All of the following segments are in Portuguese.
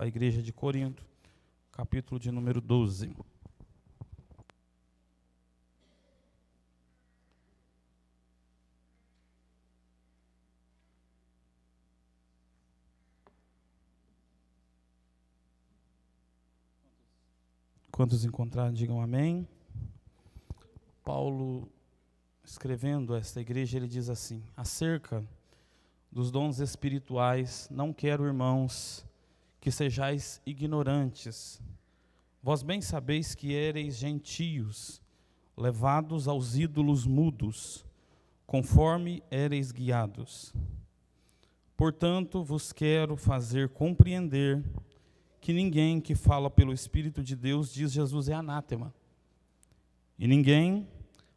A igreja de Corinto, capítulo de número 12. Quantos encontraram, digam amém. Paulo, escrevendo esta igreja, ele diz assim: acerca dos dons espirituais, não quero, irmãos, que sejais ignorantes. Vós bem sabeis que éreis gentios, levados aos ídolos mudos, conforme éreis guiados. Portanto, vos quero fazer compreender que ninguém que fala pelo Espírito de Deus diz Jesus é anátema. E ninguém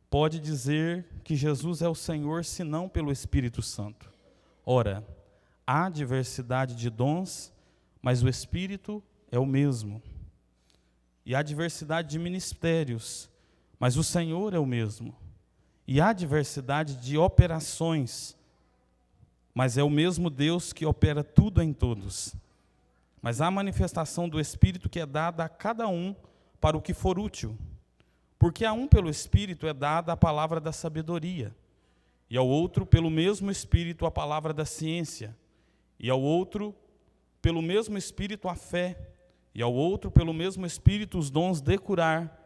pode dizer que Jesus é o Senhor senão pelo Espírito Santo. Ora, há diversidade de dons, mas o Espírito é o mesmo. E há diversidade de ministérios, mas o Senhor é o mesmo. E há diversidade de operações, mas é o mesmo Deus que opera tudo em todos. Mas há manifestação do Espírito que é dada a cada um para o que for útil. Porque a um pelo Espírito é dada a palavra da sabedoria, e ao outro pelo mesmo Espírito a palavra da ciência, e ao outro pelo mesmo Espírito a fé, e ao outro pelo mesmo Espírito os dons de curar,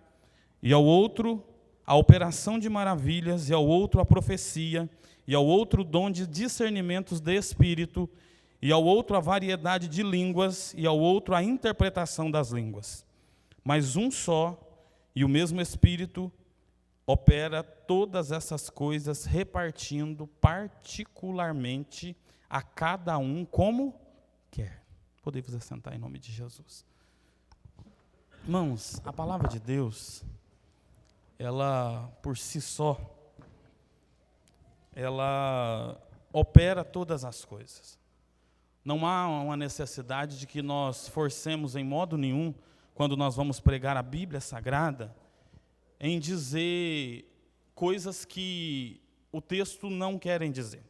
e ao outro a operação de maravilhas, e ao outro a profecia, e ao outro o dom de discernimentos de Espírito, e ao outro a variedade de línguas, e ao outro a interpretação das línguas. Mas um só e o mesmo Espírito opera todas essas coisas, repartindo particularmente a cada um como quer. Podemos assentar em nome de Jesus. Irmãos, a palavra de Deus, ela por si só, ela opera todas as coisas. Não há uma necessidade de que nós forcemos em modo nenhum, quando nós vamos pregar a Bíblia Sagrada, em dizer coisas que o texto não querem dizer.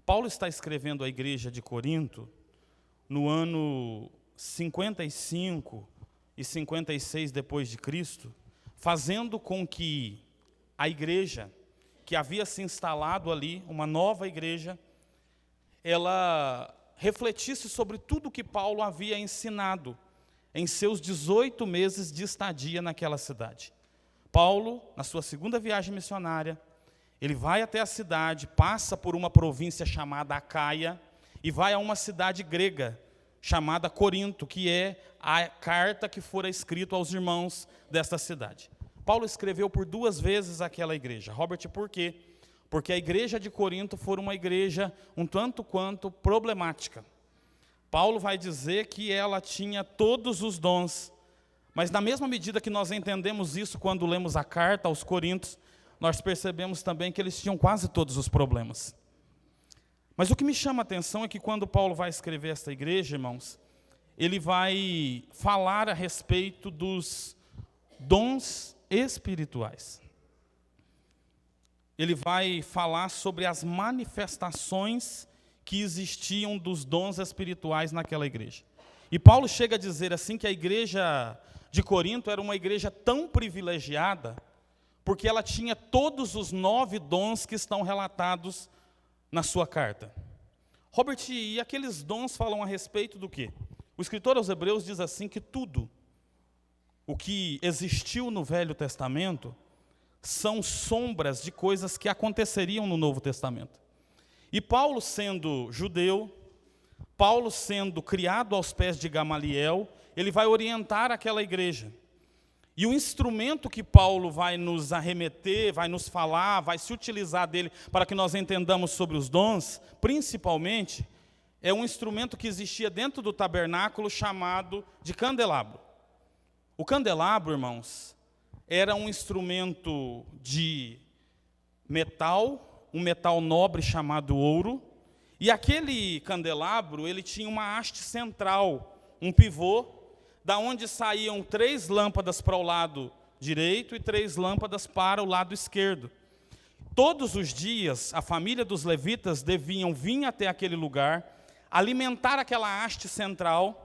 Paulo está escrevendo à igreja de Corinto, no ano 55 e 56 depois de Cristo, fazendo com que a igreja, que havia se instalado ali, uma nova igreja, ela refletisse sobre tudo que Paulo havia ensinado em seus 18 meses de estadia naquela cidade. Paulo, na sua segunda viagem missionária, ele vai até a cidade, passa por uma província chamada Acaia e vai a uma cidade grega chamada Corinto, que é a carta que fora escrita aos irmãos desta cidade. Paulo escreveu por 2 vezes aquela igreja. Robert, por quê? Porque a igreja de Corinto foi uma igreja um tanto quanto problemática. Paulo vai dizer que ela tinha todos os dons, mas na mesma medida que nós entendemos isso quando lemos a carta aos Coríntios, nós percebemos também que eles tinham quase todos os problemas. Mas o que me chama a atenção é que quando Paulo vai escrever esta igreja, irmãos, ele vai falar a respeito dos dons espirituais. Ele vai falar sobre as manifestações que existiam dos dons espirituais naquela igreja. E Paulo chega a dizer assim que a igreja de Corinto era uma igreja tão privilegiada, porque ela tinha todos os 9 dons que estão relatados na sua carta. Robert, e aqueles dons falam a respeito do quê? O escritor aos Hebreus diz assim que tudo o que existiu no Velho Testamento são sombras de coisas que aconteceriam no Novo Testamento. E Paulo, sendo judeu, Paulo sendo criado aos pés de Gamaliel, ele vai orientar aquela igreja. E o instrumento que Paulo vai nos arremeter, vai nos falar, vai se utilizar dele para que nós entendamos sobre os dons, principalmente, é um instrumento que existia dentro do tabernáculo chamado de candelabro. O candelabro, irmãos, era um instrumento de metal, um metal nobre chamado ouro, e aquele candelabro, ele tinha uma haste central, um pivô, da onde saíam 3 lâmpadas para o lado direito e 3 lâmpadas para o lado esquerdo. Todos os dias, a família dos levitas deviam vir até aquele lugar, alimentar aquela haste central,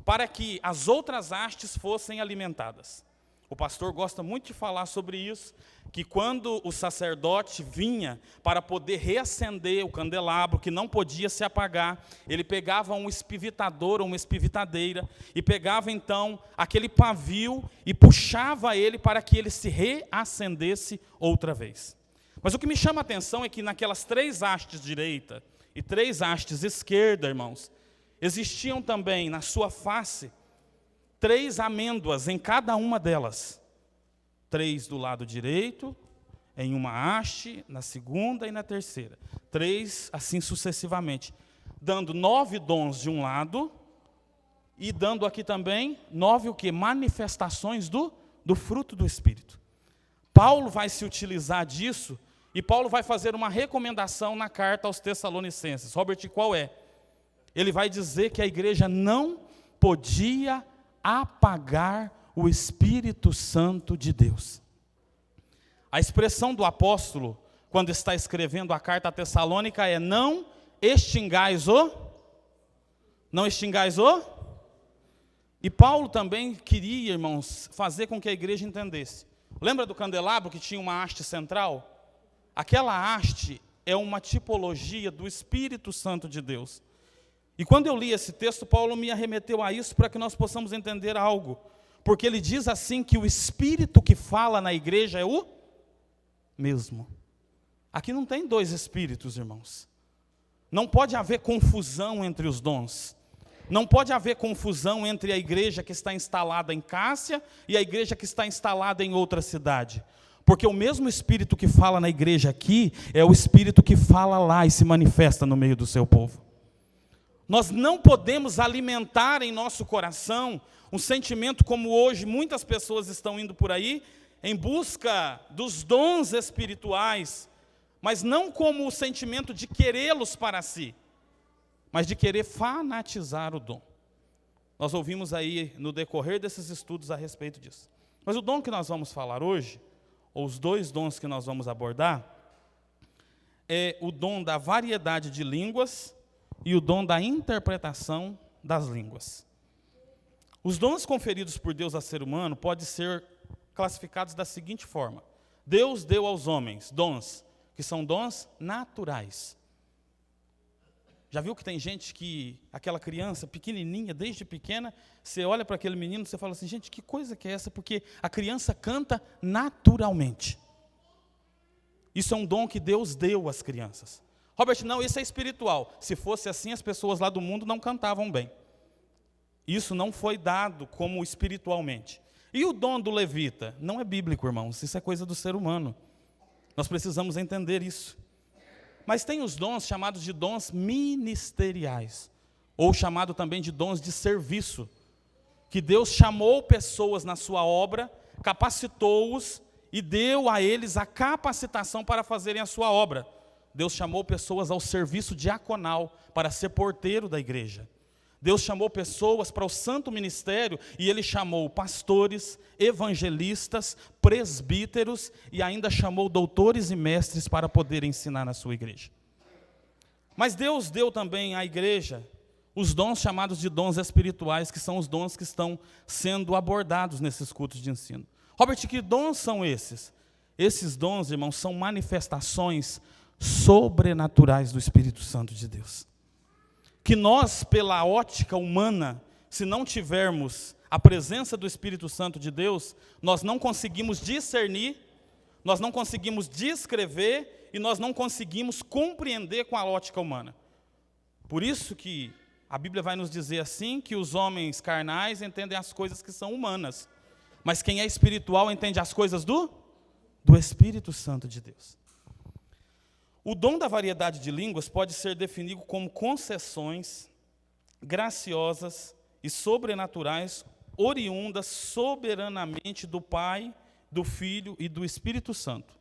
para que as outras hastes fossem alimentadas. O pastor gosta muito de falar sobre isso, que quando o sacerdote vinha para poder reacender o candelabro, que não podia se apagar, ele pegava um espivitador ou uma espivitadeira, e pegava então aquele pavio e puxava ele para que ele se reacendesse outra vez. Mas o que me chama a atenção é que naquelas 3 hastes direita e 3 hastes esquerda, irmãos, existiam também na sua face 3 amêndoas em cada uma delas. 3 do lado direito, em uma haste, na segunda e na terceira. 3 assim sucessivamente, dando 9 dons de um lado, e dando aqui também 9 o quê? Manifestações do fruto do Espírito. Paulo vai se utilizar disso, e Paulo vai fazer uma recomendação na carta aos Tessalonicenses. Robert, qual é? Ele vai dizer que a igreja não podia apagar o Espírito Santo de Deus. A expressão do apóstolo, quando está escrevendo a carta a Tessalônica, é não extingais o. E Paulo também queria, irmãos, fazer com que a igreja entendesse. Lembra do candelabro que tinha uma haste central? Aquela haste é uma tipologia do Espírito Santo de Deus. E quando eu li esse texto, Paulo me arremeteu a isso para que nós possamos entender algo. Porque ele diz assim que o Espírito que fala na igreja é o mesmo. Aqui não tem 2 espíritos, irmãos. Não pode haver confusão entre os dons. Não pode haver confusão entre a igreja que está instalada em Cássia e a igreja que está instalada em outra cidade. Porque o mesmo Espírito que fala na igreja aqui é o Espírito que fala lá e se manifesta no meio do seu povo. Nós não podemos alimentar em nosso coração um sentimento como hoje muitas pessoas estão indo por aí, em busca dos dons espirituais, mas não como o sentimento de querê-los para si, mas de querer fanatizar o dom. Nós ouvimos aí no decorrer desses estudos a respeito disso. Mas o dom que nós vamos falar hoje, ou os 2 dons que nós vamos abordar, é o dom da variedade de línguas e o dom da interpretação das línguas. Os dons conferidos por Deus ao ser humano podem ser classificados da seguinte forma: Deus deu aos homens dons, que são dons naturais. Já viu que tem gente que, aquela criança pequenininha, desde pequena, você olha para aquele menino e você fala assim, gente, que coisa que é essa? Porque a criança canta naturalmente. Isso é um dom que Deus deu às crianças. Robert, não, isso é espiritual. Se fosse assim, as pessoas lá do mundo não cantavam bem. Isso não foi dado como espiritualmente. E o dom do levita? Não é bíblico, irmãos, isso é coisa do ser humano. Nós precisamos entender isso. Mas tem os dons chamados de dons ministeriais, ou chamado também de dons de serviço, que Deus chamou pessoas na sua obra, capacitou-os e deu a eles a capacitação para fazerem a sua obra. Deus chamou pessoas ao serviço diaconal, para ser porteiro da igreja. Deus chamou pessoas para o santo ministério, e Ele chamou pastores, evangelistas, presbíteros, e ainda chamou doutores e mestres para poder ensinar na sua igreja. Mas Deus deu também à igreja os dons chamados de dons espirituais, que são os dons que estão sendo abordados nesses cultos de ensino. Robert, que dons são esses? Esses dons, irmãos, são manifestações sobrenaturais do Espírito Santo de Deus. Que nós, pela ótica humana, se não tivermos a presença do Espírito Santo de Deus, nós não conseguimos discernir, nós não conseguimos descrever e nós não conseguimos compreender com a ótica humana. Por isso que a Bíblia vai nos dizer assim, que os homens carnais entendem as coisas que são humanas, mas quem é espiritual entende as coisas do Espírito Santo de Deus. O dom da variedade de línguas pode ser definido como concessões graciosas e sobrenaturais, oriundas soberanamente do Pai, do Filho e do Espírito Santo,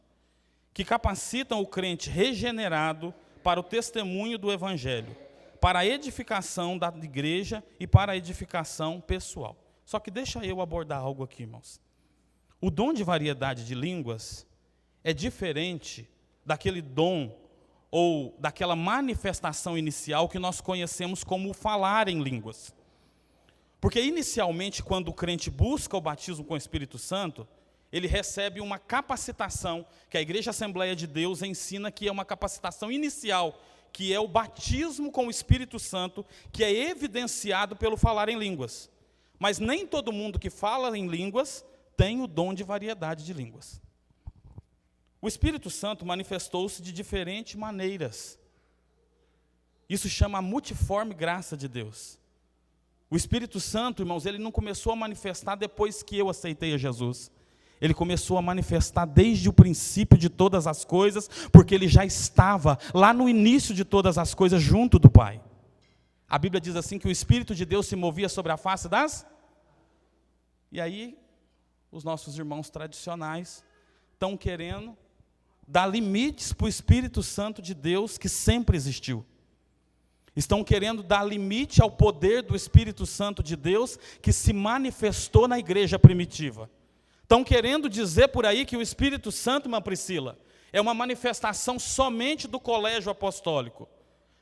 que capacitam o crente regenerado para o testemunho do Evangelho, para a edificação da igreja e para a edificação pessoal. Só que deixa eu abordar algo aqui, irmãos. O dom de variedade de línguas é diferente daquele dom ou daquela manifestação inicial que nós conhecemos como falar em línguas. Porque inicialmente, quando o crente busca o batismo com o Espírito Santo, ele recebe uma capacitação, que a Igreja Assembleia de Deus ensina que é uma capacitação inicial, que é o batismo com o Espírito Santo, que é evidenciado pelo falar em línguas. Mas nem todo mundo que fala em línguas tem o dom de variedade de línguas. O Espírito Santo manifestou-se de diferentes maneiras. Isso chama a multiforme graça de Deus. O Espírito Santo, irmãos, ele não começou a manifestar depois que eu aceitei a Jesus. Ele começou a manifestar desde o princípio de todas as coisas, porque ele já estava lá no início de todas as coisas junto do Pai. A Bíblia diz assim que o Espírito de Deus se movia sobre a face das... E aí, os nossos irmãos tradicionais estão querendo dar limites para o Espírito Santo de Deus que sempre existiu. Estão querendo dar limite ao poder do Espírito Santo de Deus que se manifestou na igreja primitiva. Estão querendo dizer por aí que o Espírito Santo, irmã Priscila, é uma manifestação somente do colégio apostólico.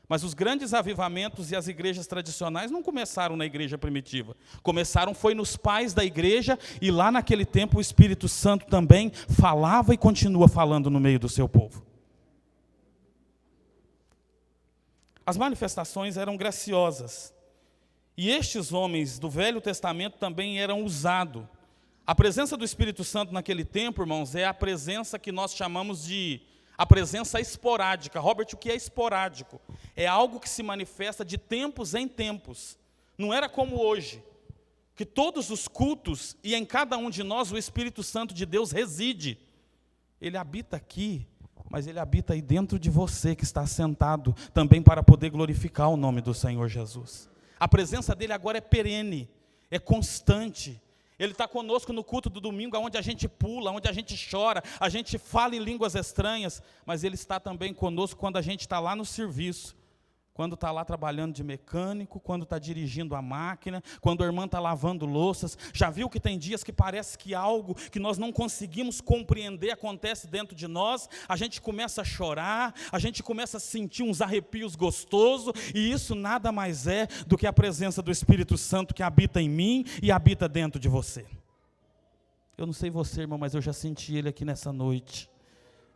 Mas os grandes avivamentos e as igrejas tradicionais não começaram na igreja primitiva. Começaram foi nos pais da igreja, e lá naquele tempo o Espírito Santo também falava e continua falando no meio do seu povo. As manifestações eram graciosas. E estes homens do Velho Testamento também eram usados. A presença do Espírito Santo naquele tempo, irmãos, é a presença que nós chamamos de a presença esporádica. Robert, o que é esporádico? É algo que se manifesta de tempos em tempos. Não era como hoje, que todos os cultos e em cada um de nós o Espírito Santo de Deus reside. Ele habita aqui, mas ele habita aí dentro de você que está sentado também para poder glorificar o nome do Senhor Jesus. A presença dele agora é perene, é constante. Ele está conosco no culto do domingo, onde a gente pula, onde a gente chora, a gente fala em línguas estranhas, mas ele está também conosco quando a gente está lá no serviço, quando está lá trabalhando de mecânico, quando está dirigindo a máquina, quando a irmã está lavando louças. Já viu que tem dias que parece que algo que nós não conseguimos compreender acontece dentro de nós, a gente começa a chorar, a gente começa a sentir uns arrepios gostosos, e isso nada mais é do que a presença do Espírito Santo que habita em mim e habita dentro de você. Eu não sei você, irmão, mas eu já senti ele aqui nessa noite.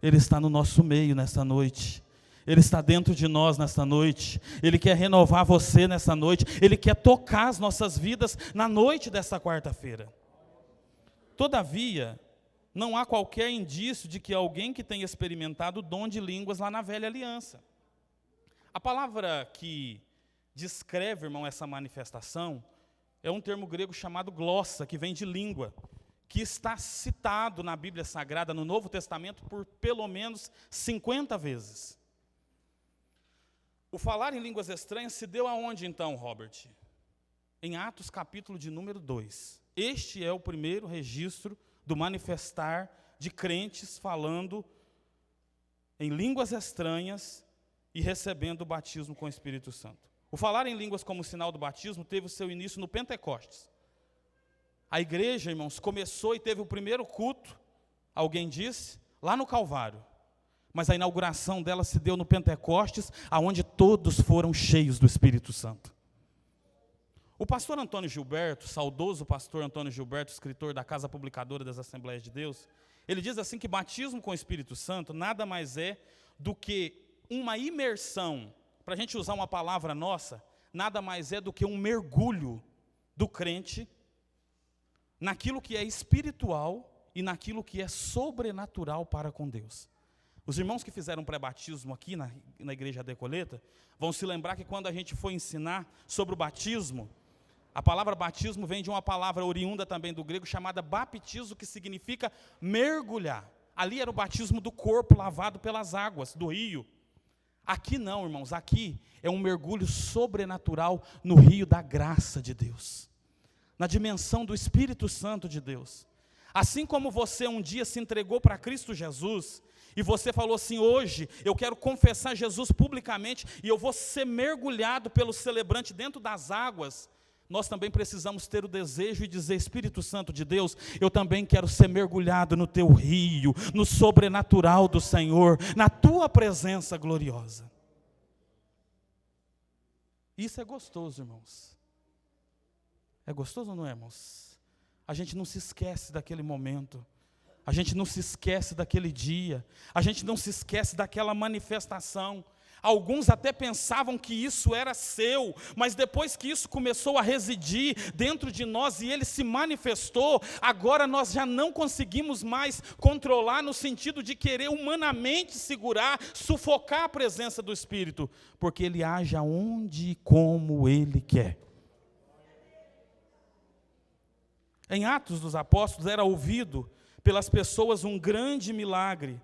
Ele está no nosso meio nessa noite. Ele está dentro de nós nessa noite. Ele quer renovar você nessa noite. Ele quer tocar as nossas vidas na noite dessa quarta-feira. Todavia, não há qualquer indício de que alguém que tenha experimentado o dom de línguas lá na velha aliança. A palavra que descreve, irmão, essa manifestação é um termo grego chamado glossa, que vem de língua, que está citado na Bíblia Sagrada, no Novo Testamento, por pelo menos 50 vezes. O falar em línguas estranhas se deu aonde então, Robert? Em Atos capítulo de número 2. Este é o primeiro registro do manifestar de crentes falando em línguas estranhas e recebendo o batismo com o Espírito Santo. O falar em línguas como sinal do batismo teve o seu início no Pentecostes. A igreja, irmãos, começou e teve o primeiro culto, alguém disse, lá no Calvário. Mas a inauguração dela se deu no Pentecostes, aonde todos foram cheios do Espírito Santo. O pastor Antônio Gilberto, saudoso pastor Antônio Gilberto, escritor da Casa Publicadora das Assembleias de Deus, ele diz assim que batismo com o Espírito Santo nada mais é do que uma imersão, para a gente usar uma palavra nossa, nada mais é do que um mergulho do crente naquilo que é espiritual e naquilo que é sobrenatural para com Deus. Os irmãos que fizeram pré-batismo aqui na igreja da Recoleta vão se lembrar que quando a gente foi ensinar sobre o batismo, a palavra batismo vem de uma palavra oriunda também do grego chamada baptizo, que significa mergulhar. Ali era o batismo do corpo lavado pelas águas do rio. Aqui não, irmãos, aqui é um mergulho sobrenatural no rio da graça de Deus, na dimensão do Espírito Santo de Deus. Assim como você um dia se entregou para Cristo Jesus, e você falou assim, hoje eu quero confessar Jesus publicamente, e eu vou ser mergulhado pelo celebrante dentro das águas, nós também precisamos ter o desejo e dizer, Espírito Santo de Deus, eu também quero ser mergulhado no teu rio, no sobrenatural do Senhor, na tua presença gloriosa. Isso é gostoso, irmãos. É gostoso ou não é, irmãos? A gente não se esquece daquele momento. A gente não se esquece daquele dia. A gente não se esquece daquela manifestação. Alguns até pensavam que isso era seu, mas depois que isso começou a residir dentro de nós e ele se manifestou, agora nós já não conseguimos mais controlar no sentido de querer humanamente segurar, sufocar a presença do Espírito, porque ele age aonde e como ele quer. Em Atos dos Apóstolos era ouvido pelas pessoas um grande milagre,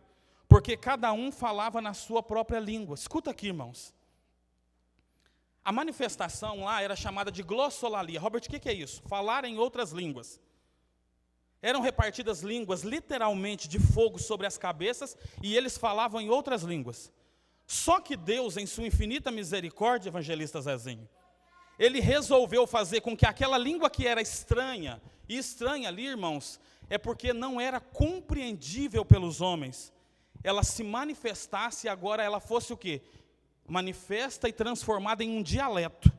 porque cada um falava na sua própria língua. Escuta aqui, irmãos. A manifestação lá era chamada de glossolalia. Robert, o que é isso? Falar em outras línguas. Eram repartidas línguas, literalmente, de fogo sobre as cabeças, e eles falavam em outras línguas. Só que Deus, em sua infinita misericórdia, evangelista Zezinho, ele resolveu fazer com que aquela língua que era estranha, e estranha ali, irmãos, é porque não era compreendível pelos homens, ela se manifestasse e agora ela fosse o quê? Manifesta e transformada em um dialeto.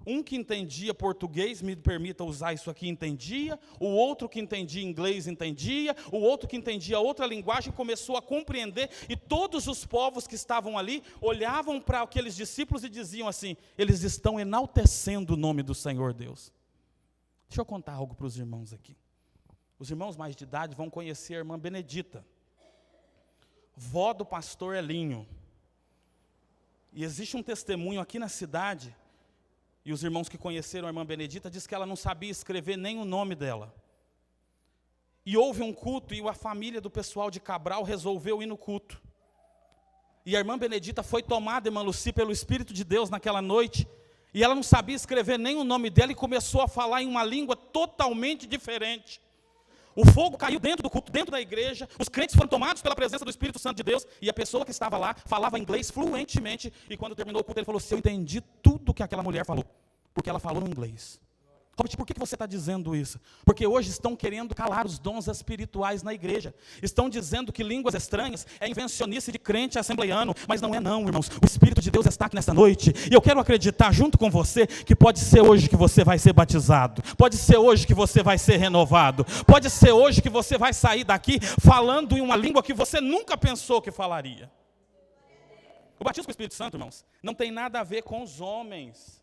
Um que entendia português, me permita usar isso aqui, entendia. O outro que entendia inglês, entendia. O outro que entendia outra linguagem, começou a compreender. E todos os povos que estavam ali, olhavam para aqueles discípulos e diziam assim, eles estão enaltecendo o nome do Senhor Deus. Deixa eu contar algo para os irmãos aqui. Os irmãos mais de idade vão conhecer a irmã Benedita, vó do pastor Elinho. E existe um testemunho aqui na cidade, e os irmãos que conheceram a irmã Benedita dizem que ela não sabia escrever nem o nome dela. E houve um culto, e a família do pessoal de Cabral resolveu ir no culto. E a irmã Benedita foi tomada, irmã Luci, pelo Espírito de Deus naquela noite, e ela não sabia escrever nem o nome dela, e começou a falar em uma língua totalmente diferente. O fogo caiu dentro do culto, dentro da igreja, os crentes foram tomados pela presença do Espírito Santo de Deus, e a pessoa que estava lá falava inglês fluentemente, e quando terminou o culto ele falou assim, eu entendi tudo que aquela mulher falou, porque ela falou no inglês. Robert, por que você está dizendo isso? Porque hoje estão querendo calar os dons espirituais na igreja. Estão dizendo que línguas estranhas é invencionice de crente assembleiano, mas não é não, irmãos. O Espírito de Deus está aqui nessa noite, e eu quero acreditar junto com você, que pode ser hoje que você vai ser batizado, pode ser hoje que você vai ser renovado, pode ser hoje que você vai sair daqui falando em uma língua que você nunca pensou que falaria. O batismo com o Espírito Santo, irmãos, não tem nada a ver com os homens.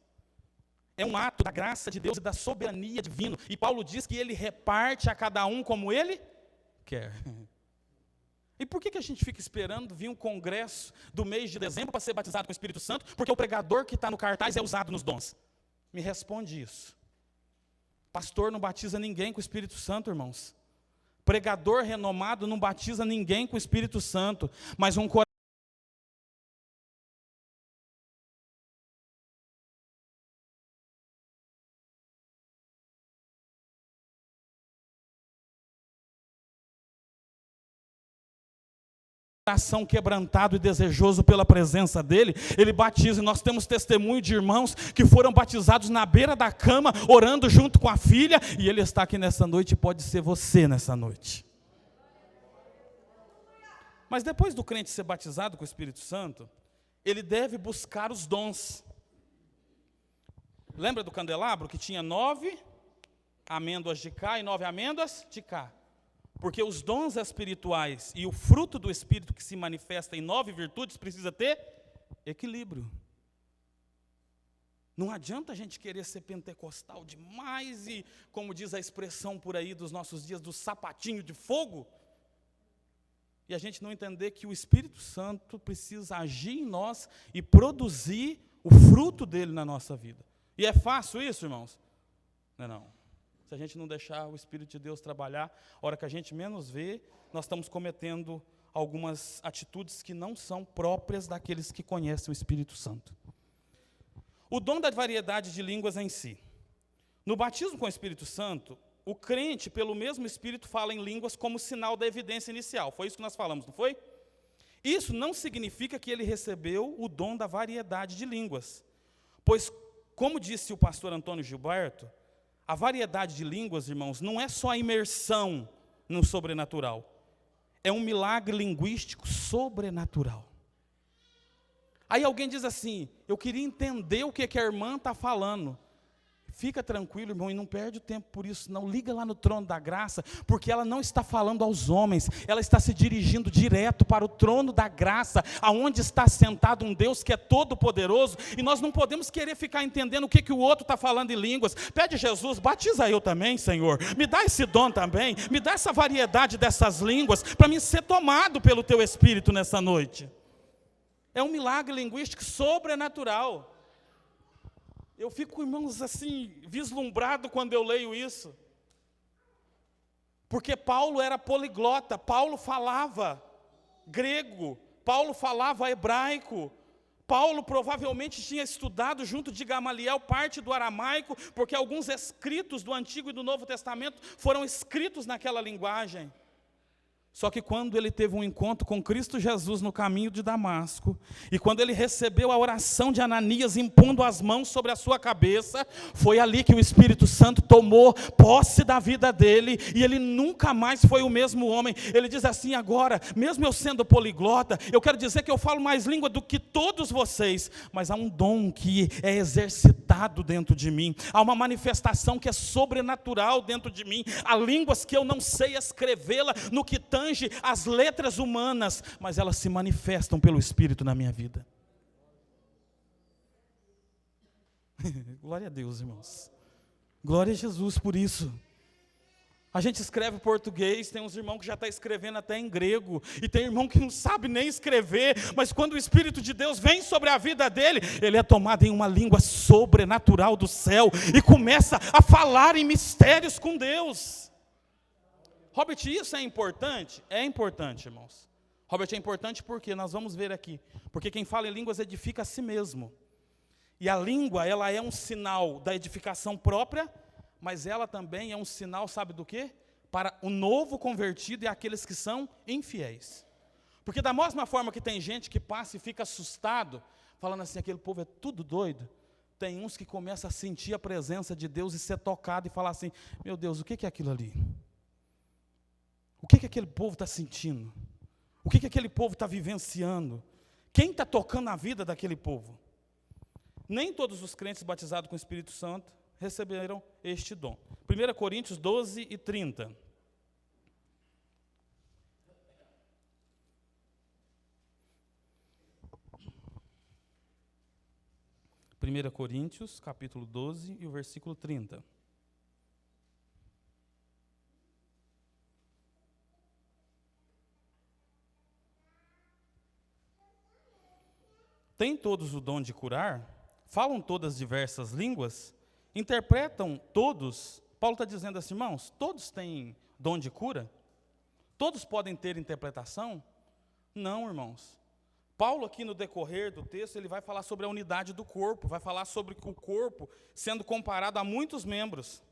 É um ato da graça de Deus e da soberania divina. E Paulo diz que ele reparte a cada um como ele quer. E por que a gente fica esperando vir um congresso do mês de dezembro para ser batizado com o Espírito Santo? Porque o pregador que está no cartaz é usado nos dons. Me responde isso. Pastor não batiza ninguém com o Espírito Santo, irmãos. Pregador renomado não batiza ninguém com o Espírito Santo. Mas um coração quebrantado e desejoso pela presença dele, ele batiza. E nós temos testemunho de irmãos que foram batizados na beira da cama, orando junto com a filha, e ele está aqui nessa noite, e pode ser você nessa noite. Mas depois do crente ser batizado com o Espírito Santo, ele deve buscar os dons. Lembra do candelabro que tinha 9 amêndoas de cá e 9 amêndoas de cá? Porque os dons espirituais e o fruto do Espírito que se manifesta em 9 virtudes precisa ter equilíbrio. Não adianta a gente querer ser pentecostal demais e, como diz a expressão por aí dos nossos dias, do sapatinho de fogo, e a gente não entender que o Espírito Santo precisa agir em nós e produzir o fruto dele na nossa vida. E é fácil isso, irmãos? Não é não. Se a gente não deixar o Espírito de Deus trabalhar, a hora que a gente menos vê, nós estamos cometendo algumas atitudes que não são próprias daqueles que conhecem o Espírito Santo. O dom da variedade de línguas em si. No batismo com o Espírito Santo, o crente, pelo mesmo Espírito, fala em línguas como sinal da evidência inicial. Foi isso que nós falamos, não foi? Isso não significa que ele recebeu o dom da variedade de línguas. Pois, como disse o pastor Antônio Gilberto, a variedade de línguas, irmãos, não é só a imersão no sobrenatural. É um milagre linguístico sobrenatural. Aí alguém diz assim, eu queria entender o que a irmã está falando. Fica tranquilo, irmão, e não perde o tempo por isso, não. Liga lá no trono da graça, porque ela não está falando aos homens, ela está se dirigindo direto para o trono da graça, aonde está sentado um Deus que é todo poderoso, e nós não podemos querer ficar entendendo o que o outro está falando em línguas. Pede Jesus, batiza eu também, Senhor, me dá esse dom também, me dá essa variedade dessas línguas, para mim ser tomado pelo teu Espírito nessa noite. É um milagre linguístico sobrenatural. Eu fico, irmãos, assim, vislumbrado quando eu leio isso. Porque Paulo era poliglota, Paulo falava grego, Paulo falava hebraico, Paulo provavelmente tinha estudado junto de Gamaliel parte do aramaico, porque alguns escritos do Antigo e do Novo Testamento foram escritos naquela linguagem. Só que quando ele teve um encontro com Cristo Jesus no caminho de Damasco, e quando ele recebeu a oração de Ananias impondo as mãos sobre a sua cabeça, foi ali que o Espírito Santo tomou posse da vida dele, e ele nunca mais foi o mesmo homem. Ele diz assim: agora, mesmo eu sendo poliglota, eu quero dizer que eu falo mais língua do que todos vocês, mas há um dom que é exercitado dentro de mim, há uma manifestação que é sobrenatural dentro de mim, há línguas que eu não sei escrevê-la no que tange as letras humanas, mas elas se manifestam pelo Espírito na minha vida. Glória a Deus, irmãos. Glória a Jesus por isso. A gente escreve português, tem uns irmãos que já estão escrevendo até em grego, e tem irmão que não sabe nem escrever, mas quando o Espírito de Deus vem sobre a vida dele, ele é tomado em uma língua sobrenatural do céu, e começa a falar em mistérios com Deus. Robert, isso é importante? É importante, irmãos. Robert, é importante porque nós vamos ver aqui. Porque quem fala em línguas edifica a si mesmo. E a língua, ela é um sinal da edificação própria, mas ela também é um sinal, sabe do quê? Para o novo convertido e aqueles que são infiéis. Porque da mesma forma que tem gente que passa e fica assustado, falando assim, aquele povo é tudo doido, tem uns que começam a sentir a presença de Deus e ser tocado e falar assim, meu Deus, o que é aquilo ali? O que aquele povo está sentindo? O que aquele povo está vivenciando? Quem está tocando a vida daquele povo? Nem todos os crentes batizados com o Espírito Santo receberam este dom. 1 Coríntios 12 e 30. Primeira Coríntios, capítulo 12 e o versículo 30. Têm todos o dom de curar? Falam todas diversas línguas? Interpretam todos? Paulo está dizendo assim, irmãos, todos têm dom de cura? Todos podem ter interpretação? Não, irmãos. Paulo aqui no decorrer do texto, ele vai falar sobre a unidade do corpo, vai falar sobre o corpo sendo comparado a muitos membros.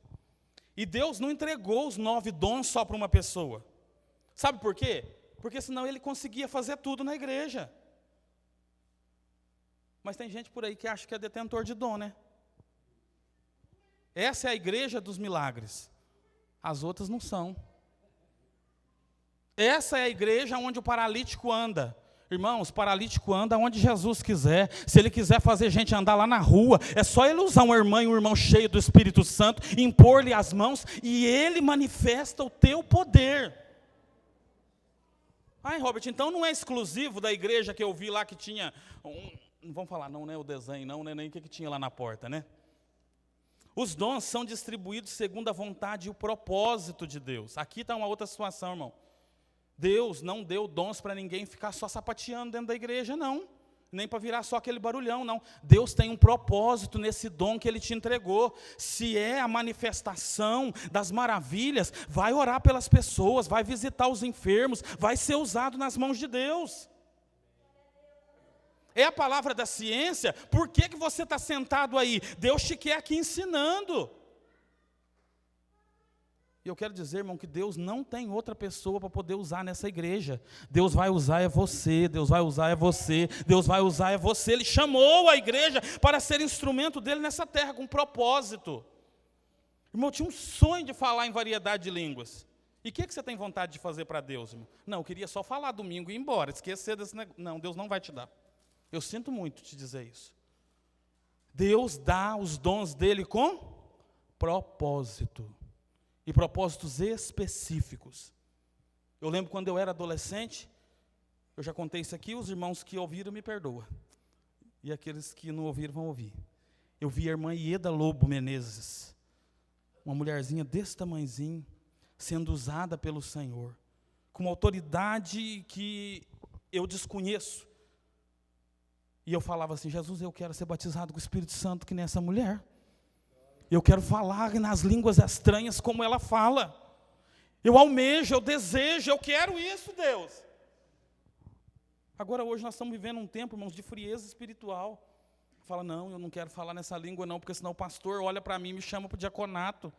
E Deus não entregou os 9 dons só para uma pessoa. Sabe por quê? Porque senão ele conseguia fazer tudo na igreja. Mas tem gente por aí que acha que é detentor de dom, né? Essa é a igreja dos milagres. As outras não são. Essa é a igreja onde o paralítico anda. Irmãos, o paralítico anda onde Jesus quiser. Se ele quiser fazer gente andar lá na rua, é só ele usar uma irmã e um irmão cheio do Espírito Santo, impor-lhe as mãos, e ele manifesta o teu poder. Ai, Robert, então não é exclusivo da igreja que eu vi lá que tinha não vamos falar não, né, o desenho não, né, nem o que tinha lá na porta, né? Os dons são distribuídos segundo a vontade e o propósito de Deus. Aqui está uma outra situação, irmão. Deus não deu dons para ninguém ficar só sapateando dentro da igreja, não. Nem para virar só aquele barulhão, não. Deus tem um propósito nesse dom que Ele te entregou. Se é a manifestação das maravilhas, vai orar pelas pessoas, vai visitar os enfermos, vai ser usado nas mãos de Deus. É a palavra da ciência, por que você está sentado aí? Deus te quer aqui ensinando. E eu quero dizer, irmão, que Deus não tem outra pessoa para poder usar nessa igreja. Deus vai usar é você, Deus vai usar é você, Deus vai usar é você. Ele chamou a igreja para ser instrumento dele nessa terra, com propósito. Irmão, eu tinha um sonho de falar em variedade de línguas. E o que você tem vontade de fazer para Deus, irmão? Não, eu queria só falar domingo e ir embora, esquecer desse negócio. Não, Deus não vai te dar. Eu sinto muito te dizer isso. Deus dá os dons dele com propósito. E propósitos específicos. Eu lembro quando eu era adolescente, eu já contei isso aqui, os irmãos que ouviram me perdoam. E aqueles que não ouviram vão ouvir. Eu vi a irmã Ieda Lobo Menezes, uma mulherzinha desse tamanhozinho, sendo usada pelo Senhor, com uma autoridade que eu desconheço. E eu falava assim: Jesus, eu quero ser batizado com o Espírito Santo que nem essa mulher. Eu quero falar nas línguas estranhas como ela fala. Eu almejo, eu desejo, eu quero isso, Deus. Agora hoje nós estamos vivendo um tempo, irmãos, de frieza espiritual. Fala: não, eu não quero falar nessa língua não, porque senão o pastor olha para mim e me chama para o diaconato,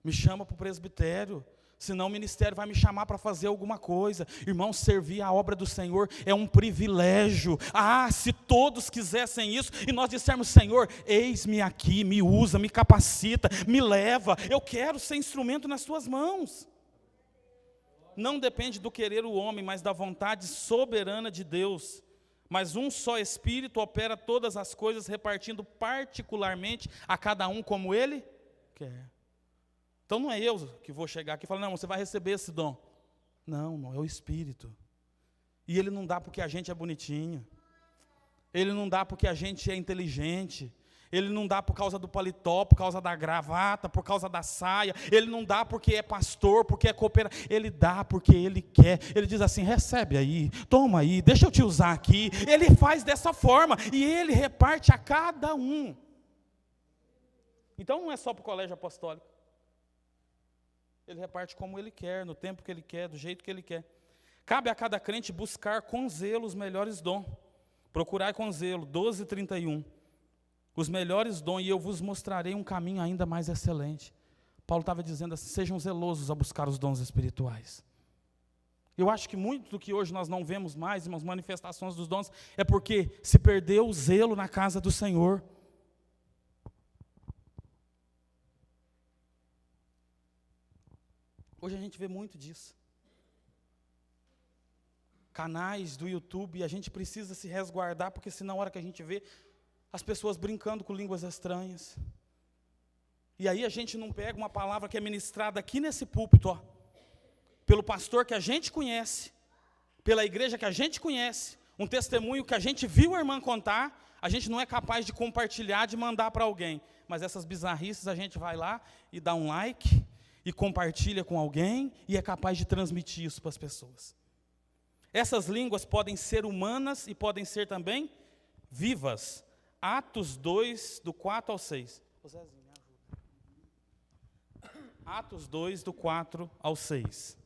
me chama para o presbitério, senão o ministério vai me chamar para fazer alguma coisa. Irmão, servir a obra do Senhor é um privilégio. Se todos quisessem isso, e nós dissermos: Senhor, eis-me aqui, me usa, me capacita, me leva, eu quero ser instrumento nas tuas mãos. Não depende do querer o homem, mas da vontade soberana de Deus. Mas um só Espírito opera todas as coisas, repartindo particularmente a cada um como Ele quer. Então não é eu que vou chegar aqui e falar: não, você vai receber esse dom. Não, é o Espírito. E Ele não dá porque a gente é bonitinho. Ele não dá porque a gente é inteligente. Ele não dá por causa do paletó, por causa da gravata, por causa da saia. Ele não dá porque é pastor, porque é cooperador. Ele dá porque Ele quer. Ele diz assim: recebe aí, toma aí, deixa eu te usar aqui. Ele faz dessa forma e Ele reparte a cada um. Então não é só para o colégio apostólico. Ele reparte como Ele quer, no tempo que Ele quer, do jeito que Ele quer. Cabe a cada crente buscar com zelo os melhores dons. Procurai com zelo, 12:31. Os melhores dons, e eu vos mostrarei um caminho ainda mais excelente. Paulo estava dizendo assim: sejam zelosos a buscar os dons espirituais. Eu acho que muito do que hoje nós não vemos mais, umas manifestações dos dons, é porque se perdeu o zelo na casa do Senhor. Hoje a gente vê muito disso. Canais do YouTube, a gente precisa se resguardar, porque senão na hora que a gente vê as pessoas brincando com línguas estranhas. E aí a gente não pega uma palavra que é ministrada aqui nesse púlpito, pelo pastor que a gente conhece, pela igreja que a gente conhece, um testemunho que a gente viu a irmã contar, a gente não é capaz de compartilhar, de mandar para alguém. Mas essas bizarrices a gente vai lá e dá um like, e compartilha com alguém, e é capaz de transmitir isso para as pessoas. Essas línguas podem ser humanas e podem ser também vivas. Atos 2, do 4 ao 6. Zezinho, me ajuda. Atos 2, do 4 ao 6.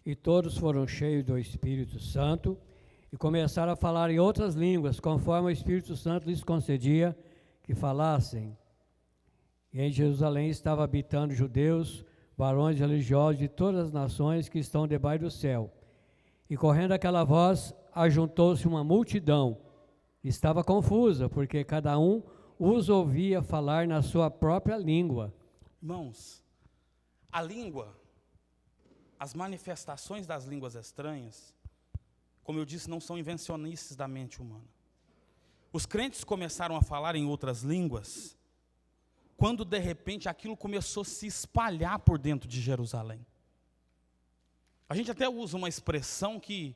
E todos foram cheios do Espírito Santo e começaram a falar em outras línguas, conforme o Espírito Santo lhes concedia que falassem. E em Jerusalém estavam habitando judeus, varões religiosos de todas as nações que estão debaixo do céu. E correndo aquela voz, ajuntou-se uma multidão. Estava confusa, porque cada um os ouvia falar na sua própria língua. Irmãos, a língua, as manifestações das línguas estranhas, como eu disse, não são invencionices da mente humana. Os crentes começaram a falar em outras línguas, quando de repente aquilo começou a se espalhar por dentro de Jerusalém. A gente até usa uma expressão que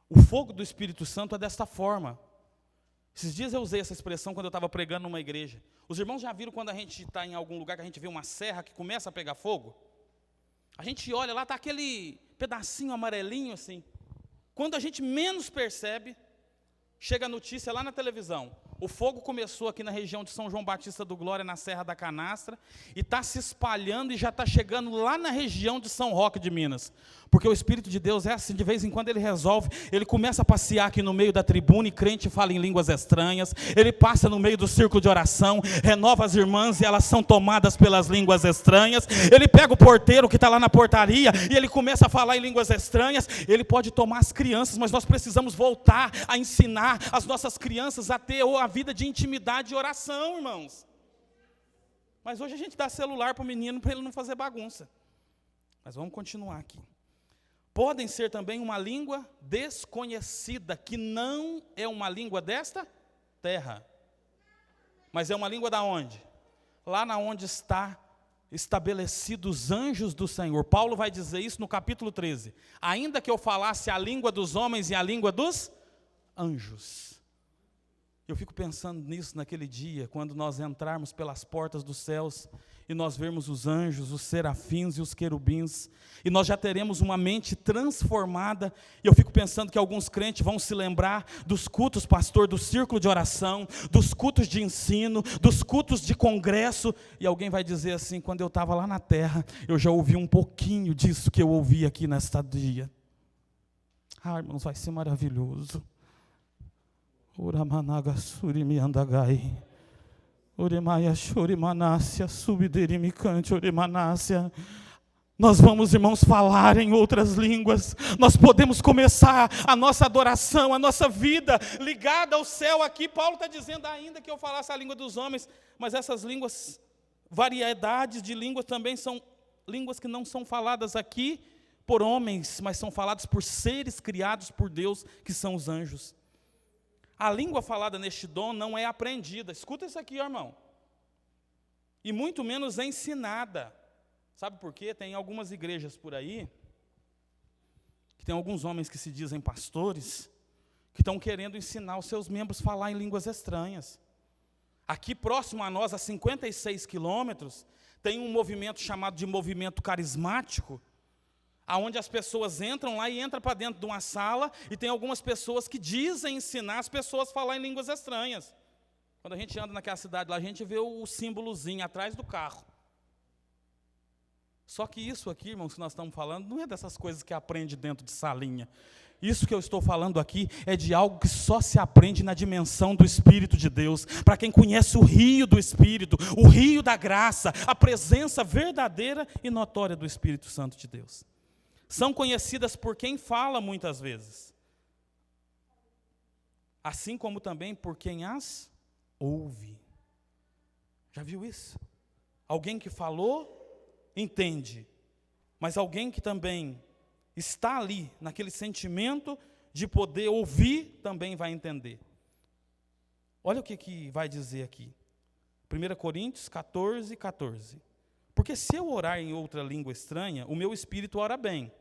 o fogo do Espírito Santo é desta forma. Esses dias eu usei essa expressão quando eu estava pregando numa igreja. Os irmãos já viram quando a gente está em algum lugar que a gente vê uma serra que começa a pegar fogo? A gente olha lá, está aquele pedacinho amarelinho assim. Quando a gente menos percebe, chega a notícia lá na televisão. O fogo começou aqui na região de São João Batista do Glória, na Serra da Canastra, e está se espalhando e já está chegando lá na região de São Roque de Minas. Porque o Espírito de Deus é assim, de vez em quando ele resolve, ele começa a passear aqui no meio da tribuna e crente fala em línguas estranhas, ele passa no meio do círculo de oração, renova as irmãs e elas são tomadas pelas línguas estranhas, ele pega o porteiro que está lá na portaria e ele começa a falar em línguas estranhas, ele pode tomar as crianças, mas nós precisamos voltar a ensinar as nossas crianças a ter a vida de intimidade e oração, irmãos. Mas hoje a gente dá celular para o menino para ele não fazer bagunça. Mas vamos continuar aqui. Podem ser também uma língua desconhecida, que não é uma língua desta terra. Mas é uma língua da onde? Lá na onde está estabelecidos os anjos do Senhor. Paulo vai dizer isso no capítulo 13. Ainda que eu falasse a língua dos homens e a língua dos anjos. Eu fico pensando nisso naquele dia, quando nós entrarmos pelas portas dos céus e nós vermos os anjos, os serafins e os querubins, e nós já teremos uma mente transformada. E eu fico pensando que alguns crentes vão se lembrar dos cultos, pastor, do círculo de oração, dos cultos de ensino, dos cultos de congresso, e alguém vai dizer assim: quando eu estava lá na terra, eu já ouvi um pouquinho disso que eu ouvi aqui nesta dia. Ah, irmãos, vai ser maravilhoso. Uramanaga surimi andagai. Uremaya shurimanácia, subderimi cante urimanácia. Nós vamos, irmãos, falar em outras línguas. Nós podemos começar a nossa adoração, a nossa vida ligada ao céu aqui. Paulo está dizendo ainda que eu falasse a língua dos homens, mas essas línguas, variedades de línguas também são línguas que não são faladas aqui por homens, mas são faladas por seres criados por Deus, que são os anjos. A língua falada neste dom não é aprendida. Escuta isso aqui, irmão. E muito menos ensinada. Sabe por quê? Tem algumas igrejas por aí, que tem alguns homens que se dizem pastores, que estão querendo ensinar os seus membros a falar em línguas estranhas. Aqui próximo a nós, a 56 quilômetros, tem um movimento chamado de movimento carismático, aonde as pessoas entram lá e entram para dentro de uma sala, e tem algumas pessoas que dizem ensinar as pessoas a falar em línguas estranhas. Quando a gente anda naquela cidade lá, a gente vê o símbolozinho atrás do carro. Só que isso aqui, irmãos, que nós estamos falando, não é dessas coisas que aprende dentro de salinha. Isso que eu estou falando aqui é de algo que só se aprende na dimensão do Espírito de Deus. Para quem conhece o rio do Espírito, o rio da graça, a presença verdadeira e notória do Espírito Santo de Deus. São conhecidas por quem fala muitas vezes, assim como também por quem as ouve. Já viu isso? Alguém que falou, entende, mas alguém que também está ali, naquele sentimento de poder ouvir, também vai entender. Olha o que vai dizer aqui, 1 Coríntios 14, 14. Porque se eu orar em outra língua estranha, o meu espírito ora bem,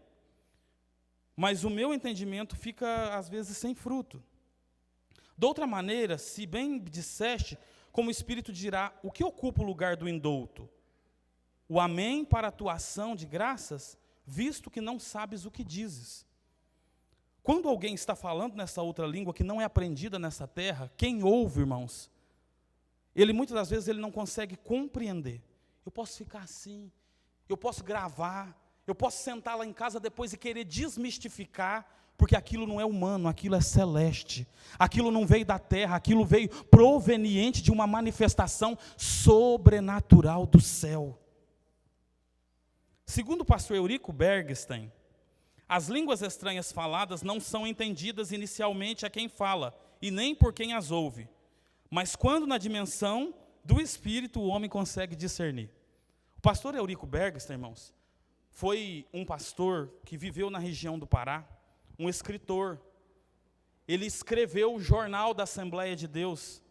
mas o meu entendimento fica, às vezes, sem fruto. De outra maneira, se bem disseste, como o espírito dirá, o que ocupa o lugar do indouto? O amém para a tua ação de graças, visto que não sabes o que dizes. Quando alguém está falando nessa outra língua que não é aprendida nessa terra, quem ouve, irmãos, ele muitas das vezes ele não consegue compreender. Eu posso ficar assim, eu posso gravar, eu posso sentar lá em casa depois e querer desmistificar, porque aquilo não é humano, aquilo é celeste, aquilo não veio da terra, aquilo veio proveniente de uma manifestação sobrenatural do céu. Segundo o pastor Eurico Bergstein, as línguas estranhas faladas não são entendidas inicialmente a quem fala, e nem por quem as ouve, mas quando na dimensão do Espírito o homem consegue discernir. O pastor Eurico Bergstein, irmãos, foi um pastor que viveu na região do Pará, um escritor. Ele escreveu o Jornal da Assembleia de Deus.